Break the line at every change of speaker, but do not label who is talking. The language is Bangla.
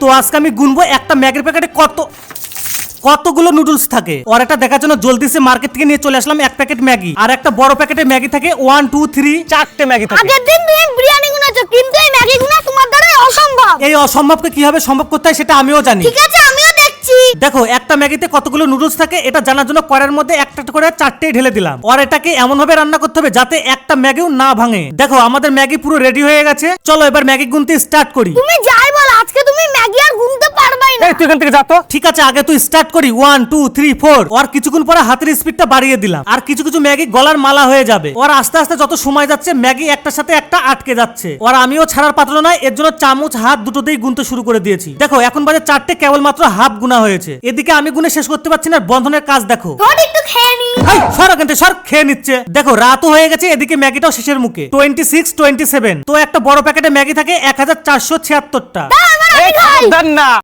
তো আজকে আমি গুনবো একটা ম্যাগির প্যাকেটে কতগুলো নুডলস থাকে। আর এটা দেখার জন্য জলদি সে মার্কেট থেকে নিয়ে চলে আসলাম এক প্যাকেট ম্যাগি। আর একটা বড় প্যাকেটে ম্যাগি থাকে 1 2 3 4টে ম্যাগি থাকে।
আগের দিন তুমি বিরিয়ানি গুনাছো, কিন্তু এই ম্যাগি গুনা তোমার দ্বারা অসম্ভব।
এই অসম্ভবকে কিভাবে সম্ভব করতে হয় সেটা আমিও জানি।
ঠিক আছে, আমিও দেখছি।
দেখো একটা ম্যাগিতে কতগুলো নুডলস থাকে এটা জানার জন্য কড়াইয়ের মধ্যে একটা করে 4টেই ঢেলে দিলাম। আর এটাকে এমন ভাবে রান্না করতে হবে যাতে একটা ম্যাগিও না ভাঙে। দেখো আমাদের ম্যাগি পুরো রেডি হয়ে গেছে, চলো এবার ম্যাগি গুনতে স্টার্ট করি।
তুমি যাই বল, আজকে তুমি ম্যাগি আর গুনতে পারবাই না।
এই তুই এখান থেকে যা তো। ঠিক আছে আগে তুই স্টার্ট করি 1 2 3 4। আর কিছুক্ষণ পরে হাতের স্পিডটা বাড়িয়ে দিলাম। আর কিছু কিছু ম্যাগি গলার মালা হয়ে যাবে। আর আস্তে আস্তে যত সময় যাচ্ছে ম্যাগি একটার সাথে একটা আটকে যাচ্ছে। আর আমিও ছাড়ার পাত্র নয়, এর জন্য চামচ হাত দুটো দিয়েই গুনতে শুরু করে দিয়েছি। দেখো এখন বাজে 4টে, কেবলমাত্র হাফ গুনা হয়েছে। এদিকে আমি গুনে শেষ করতে পারছি না, বন্ধনের কাজ দেখো।
ধর একটু খেয়ে নি।
এই সর এখান থেকে সর, খেয়ে নিচ্ছে। দেখো রাতও হয়ে গেছে, এদিকে ম্যাগিটাও শেষের মুখে। 26 27। তো একটা বড় প্যাকেটে ম্যাগি থাকে 1476টা।
আমি খাই।
দেন না।